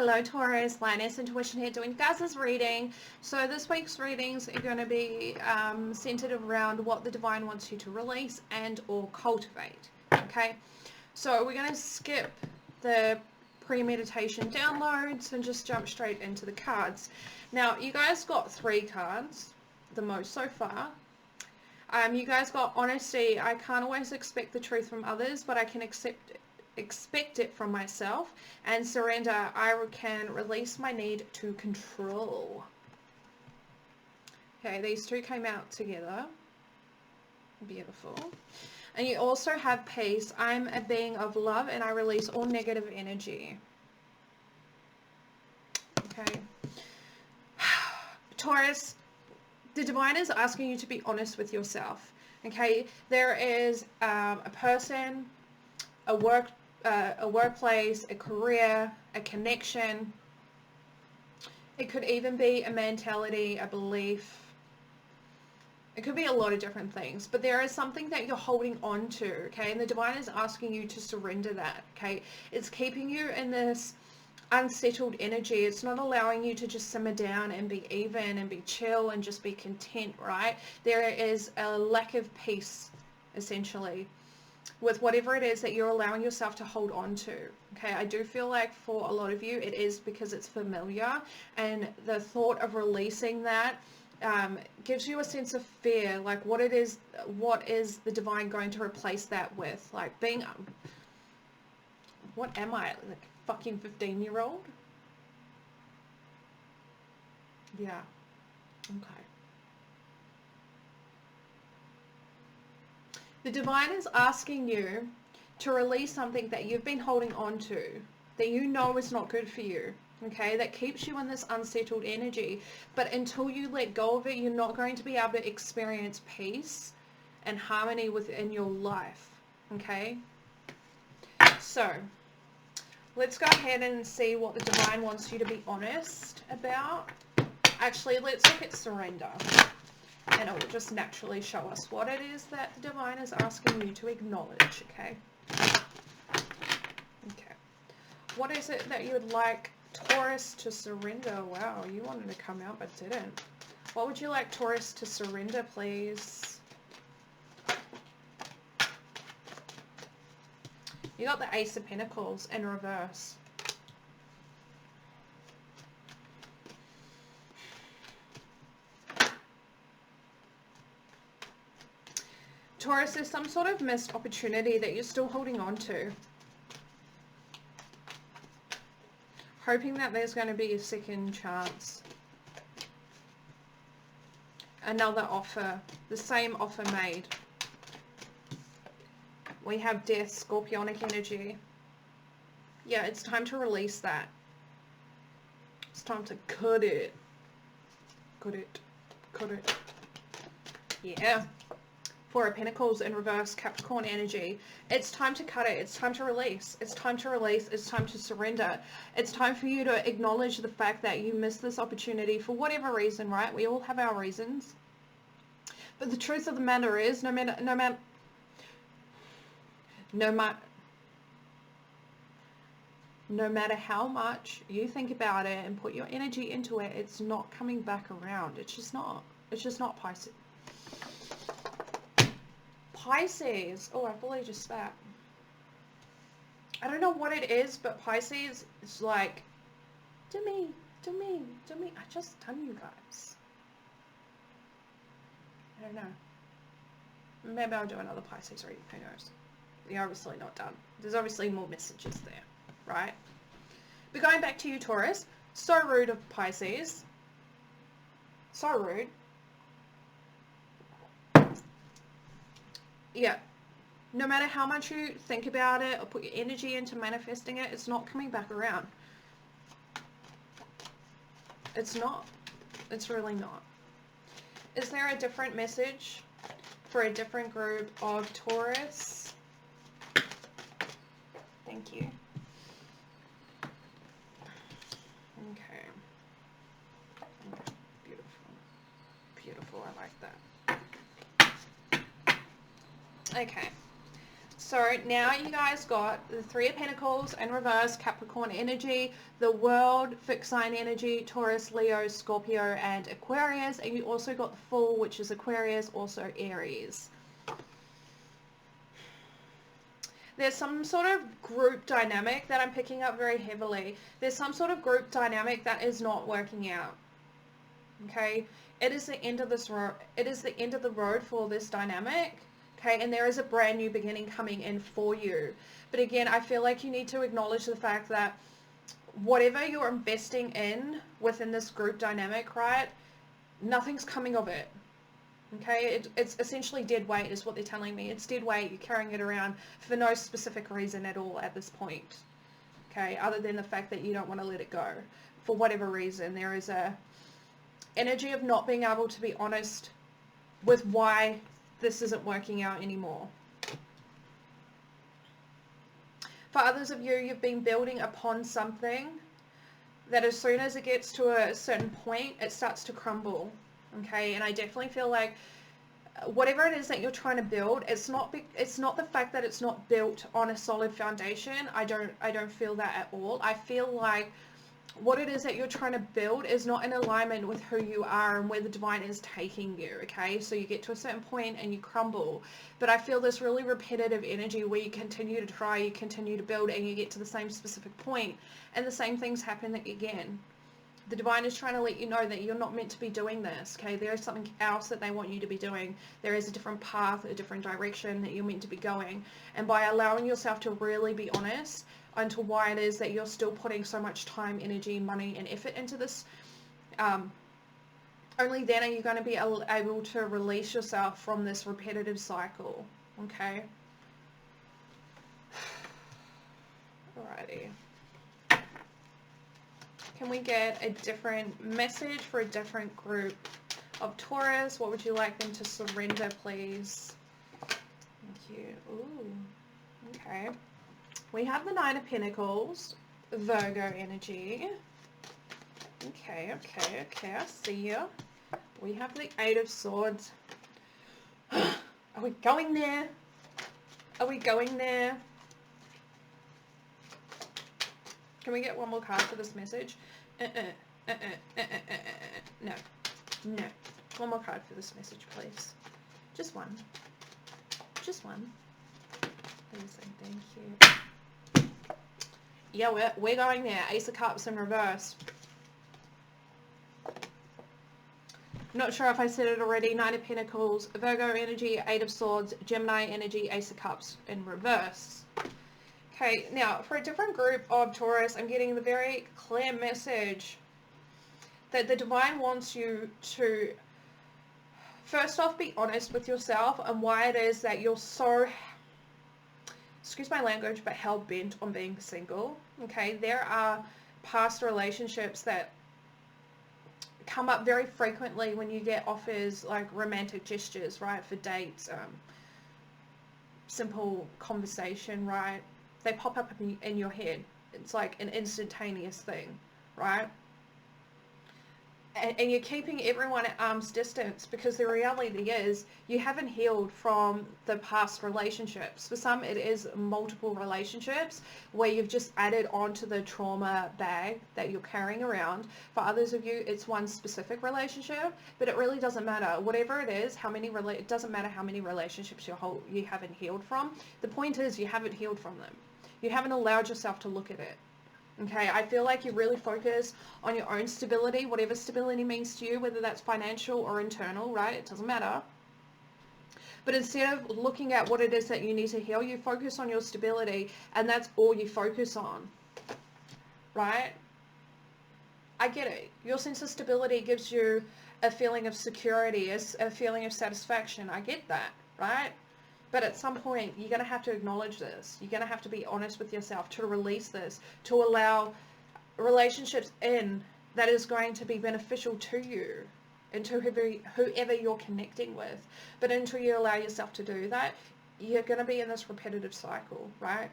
Hello Taurus, Lioness Intuition here doing guys' reading. So this week's readings are going to be centered around what the divine wants you to release and or cultivate. Okay, so we're going to skip the pre-meditation downloads and just jump straight into the cards. Now you guys got 3 cards, the most so far. You guys got honesty. I can't always expect the truth from others, but I can expect it from myself. And surrender, I can release my need to control. Okay, these two came out together. Beautiful. And you also have peace. I'm a being of love and I release all negative energy. Okay. Taurus, the divine is asking you to be honest with yourself. Okay, there is a person, a workplace, a career, a connection. It could even be a mentality, a belief. It could be a lot of different things, but there is something that you're holding on to, okay? And the divine is asking you to surrender that, okay? It's keeping you in this unsettled energy. It's not allowing you to just simmer down and be even and be chill and just be content, right? There is a lack of peace, essentially, with whatever it is that you're allowing yourself to hold on to. Okay, I do feel like for a lot of you it is because it's familiar, and the thought of releasing that gives you a sense of fear, like what is the divine going to replace that with? Like being what am I, like a fucking 15-year-old? Yeah. Okay. The divine is asking you to release something that you've been holding on to, that you know is not good for you, okay, that keeps you in this unsettled energy. But until you let go of it, you're not going to be able to experience peace and harmony within your life, okay? So, let's go ahead and see what the divine wants you to be honest about. Actually, let's look at surrender. And it will just naturally show us what it is that the divine is asking you to acknowledge, okay? Okay. What is it that you would like Taurus to surrender? Wow, you wanted to come out but didn't. What would you like Taurus to surrender, please? You got the Ace of Pentacles in reverse. Taurus, there's some sort of missed opportunity that you're still holding on to. Hoping that there's going to be a second chance. Another offer. The same offer made. We have death, scorpionic energy. Yeah, it's time to release that. It's time to cut it. Cut it. Cut it. Yeah. Four of Pentacles in reverse, Capricorn energy. It's time to cut it. It's time to release. It's time to release. It's time to surrender. It's time for you to acknowledge the fact that you missed this opportunity for whatever reason, right? We all have our reasons. But the truth of the matter is, no matter how much you think about it and put your energy into it, it's not coming back around. It's just not. It's just not, Pisces. Pisces. Oh, I fully just spat. I don't know what it is, but Pisces is like, do me. I just done you guys. I don't know. Maybe I'll do another Pisces reading. Who knows? You're obviously not done. There's obviously more messages there, right? But going back to you, Taurus. So rude of Pisces. So rude. Yeah, no matter how much you think about it or put your energy into manifesting it, it's not coming back around. It's not. It's really not. Is there a different message for a different group of Taurus? Thank you. Okay. Beautiful. Beautiful. I like that. Okay, so So now you guys got the Three of Pentacles in reverse, Capricorn energy, the World, fixed sign energy, Taurus, Leo, Scorpio, and Aquarius. And you also got the Fool, which is Aquarius, also Aries. There's some sort of group dynamic that I'm picking up very heavily. There's some sort of group dynamic that is not working out. Okay? It is the end of this road. It is the end of the road for this dynamic. Okay? And there is a brand new beginning coming in for you. But again, I feel like you need to acknowledge the fact that whatever you're investing in within this group dynamic, right? Nothing's coming of it. Okay, it's essentially dead weight is what they're telling me. It's dead weight. You're carrying it around for no specific reason at all at this point. Okay, other than the fact that you don't want to let it go. For whatever reason, there is a energy of not being able to be honest with why this isn't working out anymore. For others of you, you've been building upon something that as soon as it gets to a certain point, it starts to crumble. Okay, and I definitely feel like whatever it is that you're trying to build, it's not the fact that it's not built on a solid foundation. I don't feel that at all. I feel like what it is that you're trying to build is not in alignment with who you are and where the divine is taking you. Okay, so you get to a certain point and you crumble. But I feel this really repetitive energy where you continue to try, you continue to build, and you get to the same specific point and the same things happen again. The divine is trying to let you know that you're not meant to be doing this, okay? There is something else that they want you to be doing. There is a different path, a different direction that you're meant to be going. And by allowing yourself to really be honest onto why it is that you're still putting so much time, energy, money, and effort into this, only then are you going to be able to release yourself from this repetitive cycle, okay? Alrighty. Can we get a different message for a different group of Taurus? What would you like them to surrender, please? Thank you. Ooh, okay. We have the Nine of Pentacles, Virgo energy. Okay, I see you. We have the Eight of Swords. Are we going there? Are we going there? Can we get one more card for this message? No. No. One more card for this message, please. Just one. Just one. Please and thank you. Yeah, we're going there. Ace of Cups in reverse. Not sure if I said it already. Nine of Pentacles, Virgo energy, Eight of Swords, Gemini energy, Ace of Cups in reverse. Okay, now for a different group of Taurus, I'm getting the very clear message that the divine wants you to first off be honest with yourself and why it is that you're so, excuse my language, but hell-bent on being single. Okay, there are past relationships that come up very frequently when you get offers like romantic gestures, right, for dates, simple conversation, right? They pop up in your head. It's like an instantaneous thing, right? And you're keeping everyone at arm's distance because the reality is you haven't healed from the past relationships. For some, it is multiple relationships where you've just added on to the trauma bag that you're carrying around. For others of you, it's one specific relationship, but it really doesn't matter. Whatever it is, it doesn't matter how many relationships you haven't healed from. The point is you haven't healed from them. You haven't allowed yourself to look at it. Okay, I feel like you really focus on your own stability, whatever stability means to you, whether that's financial or internal, right? It doesn't matter. But instead of looking at what it is that you need to heal, you focus on your stability, and that's all you focus on, right? I get it. Your sense of stability gives you a feeling of security, a feeling of satisfaction. I get that, right? But at some point, you're going to have to acknowledge this. You're going to have to be honest with yourself to release this, to allow relationships in that is going to be beneficial to you and to whoever you're connecting with. But until you allow yourself to do that, you're going to be in this repetitive cycle, right?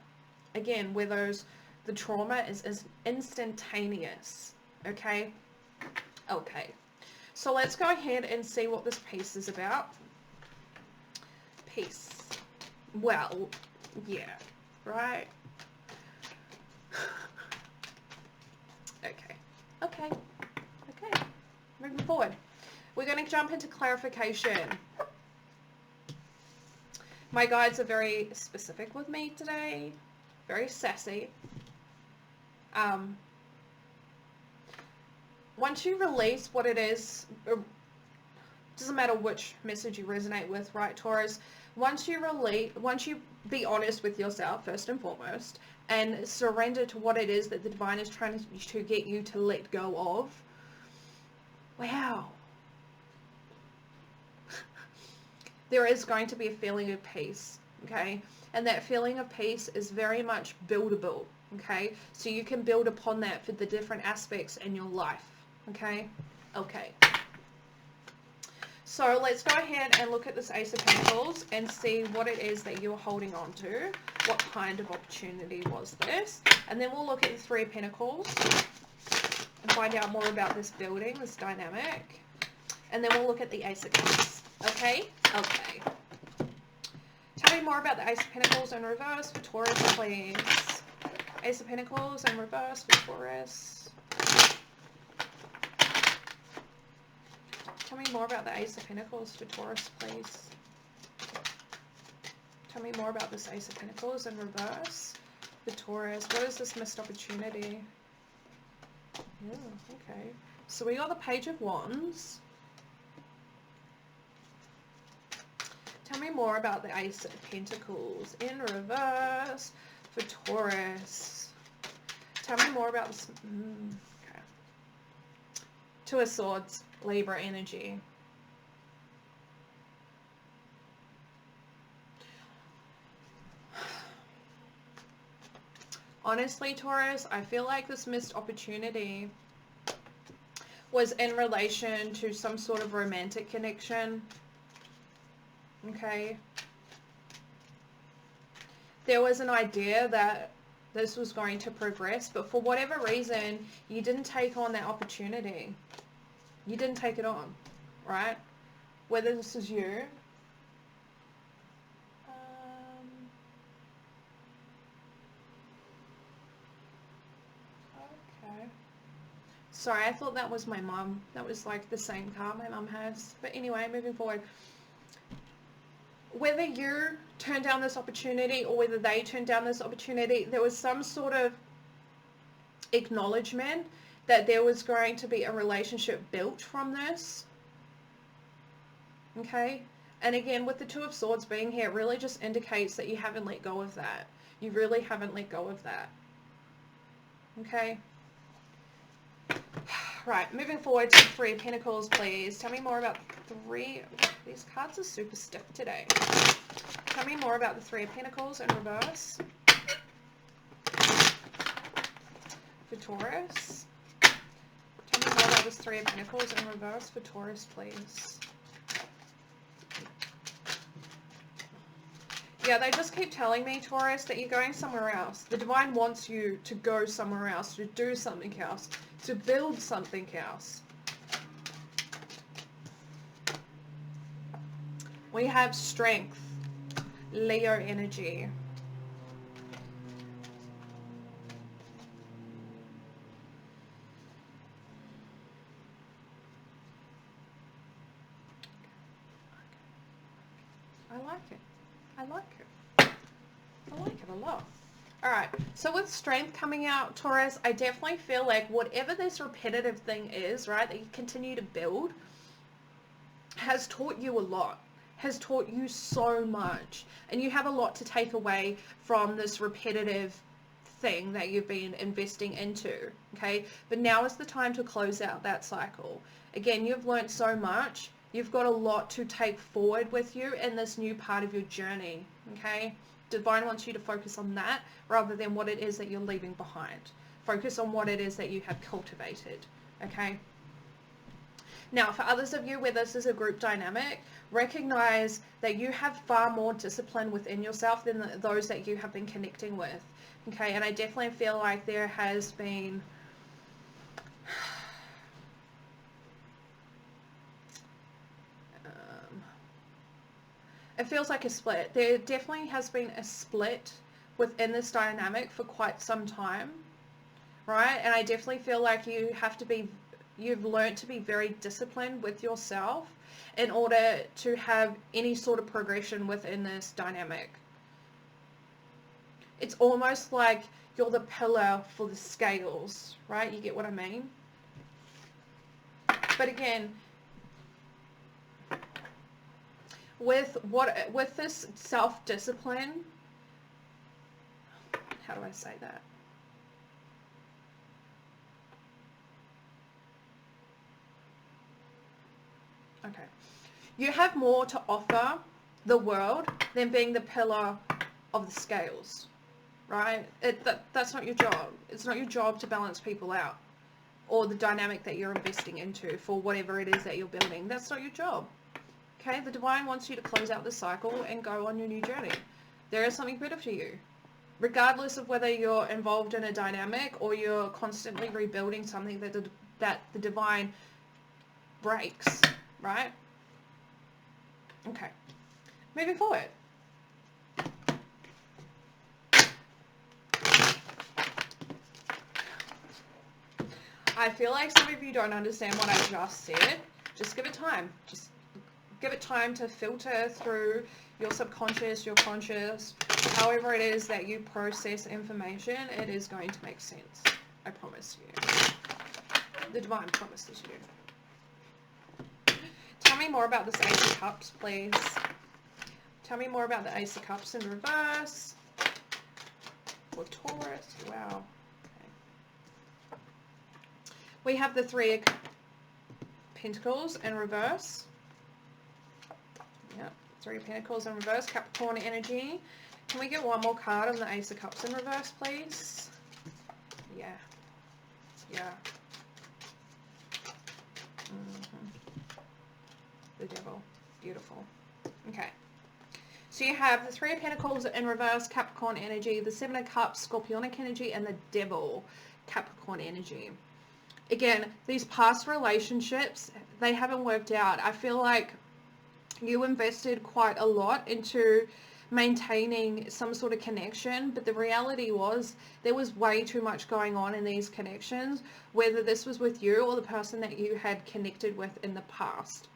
Again, where the trauma is instantaneous, okay? Okay. So let's go ahead and see what this piece is about. Peace. Well, Yeah, right? Okay. Okay. Okay. Moving forward. We're going to jump into clarification. My guides are very specific with me today. Very sassy. Once you release what it is, doesn't matter which message you resonate with, right, Taurus? Once you be honest with yourself, first and foremost, and surrender to what it is that the divine is trying to get you to let go of, wow. There is going to be a feeling of peace, okay? And that feeling of peace is very much buildable, okay? So you can build upon that for the different aspects in your life, okay? Okay. So let's go ahead and look at this Ace of Pentacles and see what it is that you're holding on to. What kind of opportunity was this? And then we'll look at the Three of Pentacles and find out more about this building, this dynamic. And then we'll look at the Ace of Cups. Okay? Okay. Tell me more about the Ace of Pentacles in reverse for Taurus, please. Ace of Pentacles in reverse for Taurus. Tell me more about the Ace of Pentacles for Taurus, please. Tell me more about this Ace of Pentacles in reverse for Taurus. What is this missed opportunity? Yeah, okay. So we got the Page of Wands. Tell me more about the Ace of Pentacles in reverse for Taurus. Tell me more about this. Okay. Two of Swords, Libra energy. Honestly, Taurus, I feel like this missed opportunity was in relation to some sort of romantic connection. Okay. There was an idea that this was going to progress, but for whatever reason, you didn't take on that opportunity. You didn't take it on, right? Whether this is you. Okay. Sorry, I thought that was my mum. That was like the same car my mum has. But anyway, moving forward. Whether you turned down this opportunity or whether they turned down this opportunity, there was some sort of acknowledgement that there was going to be a relationship built from this. Okay? And again, with the Two of Swords being here, it really just indicates that you haven't let go of that. You really haven't let go of that. Okay? Right, moving forward to Three of Pentacles, please. Tell me more about three. These cards are super stiff today. Tell me more about the Three of Pentacles in reverse for Taurus. Tell me more about this Three of Pentacles in reverse for Taurus, please. Yeah, they just keep telling me, Taurus, that you're going somewhere else. The divine wants you to go somewhere else, to do something else, to build something else. We have Strength, Leo energy. I like it. I like it. I like it a lot. Alright, so with Strength coming out, Taurus, I definitely feel like whatever this repetitive thing is, right, that you continue to build, has taught you a lot. Has taught you so much. And you have a lot to take away from this repetitive thing that you've been investing into, okay? But now is the time to close out that cycle. Again, you've learned so much. You've got a lot to take forward with you in this new part of your journey, okay? Divine wants you to focus on that rather than what it is that you're leaving behind. Focus on what it is that you have cultivated, okay? Now, for others of you where this is a group dynamic, recognize that you have far more discipline within yourself than those that you have been connecting with, okay? And I definitely feel like there has been It feels like a split. There definitely has been a split within this dynamic for quite some time, right? And I definitely feel like you've learned to be very disciplined with yourself in order to have any sort of progression within this dynamic. It's almost like you're the pillar for the scales, right? You get what I mean? But again, with this self-discipline, how do I say that? Okay. You have more to offer the world than being the pillar of the scales, right? That's not your job. It's not your job to balance people out or the dynamic that you're investing into for whatever it is that you're building. That's not your job. Okay? The divine wants you to close out the cycle and go on your new journey. There is something better for you. Regardless of whether you're involved in a dynamic or you're constantly rebuilding something that the divine breaks, right? Okay. Moving forward. I feel like some of you don't understand what I just said. Just give it time. Just give it time to filter through your subconscious, your conscious, however it is that you process information, it is going to make sense. I promise you. The divine promises you. Tell me more about this Ace of Cups, please. Tell me more about the Ace of Cups in reverse. For Taurus. Wow. Okay. We have the Three of Pentacles in reverse. Yep. Three of Pentacles in reverse. Capricorn energy. Can we get one more card on the Ace of Cups in reverse, please? Yeah. Yeah. The Devil. Beautiful. Okay. So you have the Three of Pentacles in reverse, Capricorn energy, the Seven of Cups, Scorpionic energy, and the Devil, Capricorn energy. Again, these past relationships, they haven't worked out. I feel like you invested quite a lot into maintaining some sort of connection, but the reality was there was way too much going on in these connections, whether this was with you or the person that you had connected with in the past.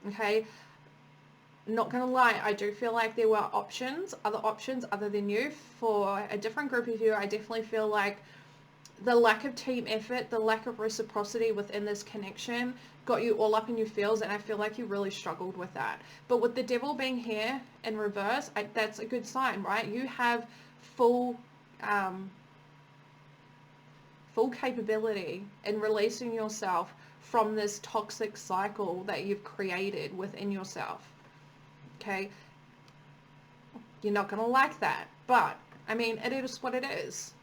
Okay, not gonna lie, I do feel like there were other options other than you for a different group of you. I definitely feel like the lack of team effort, the lack of reciprocity within this connection got you all up in your feels, and I feel like you really struggled with that. But with the Devil being here in reverse, that's a good sign, right? You have full capability in releasing yourself from this toxic cycle that you've created within yourself. Okay? You're not going to like that, but I mean, it is what it is.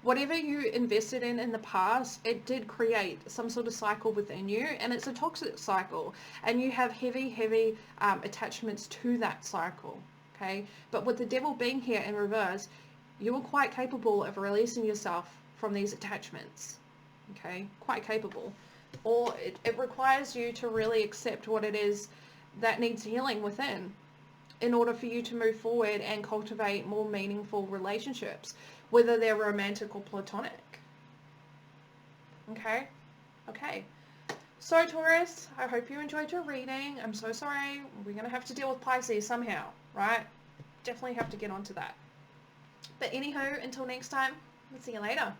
Whatever you invested in the past, it did create some sort of cycle within you, and it's a toxic cycle, and you have heavy attachments to that cycle. Okay, but with the Devil being here in reverse, you are quite capable of releasing yourself from these attachments. Okay, quite capable. Or it requires you to really accept what it is that needs healing within in order for you to move forward and cultivate more meaningful relationships, whether they're romantic or platonic. Okay? Okay. So, Taurus, I hope you enjoyed your reading. I'm so sorry. We're going to have to deal with Pisces somehow, right? Definitely have to get onto that. But anywho, until next time, we'll see you later.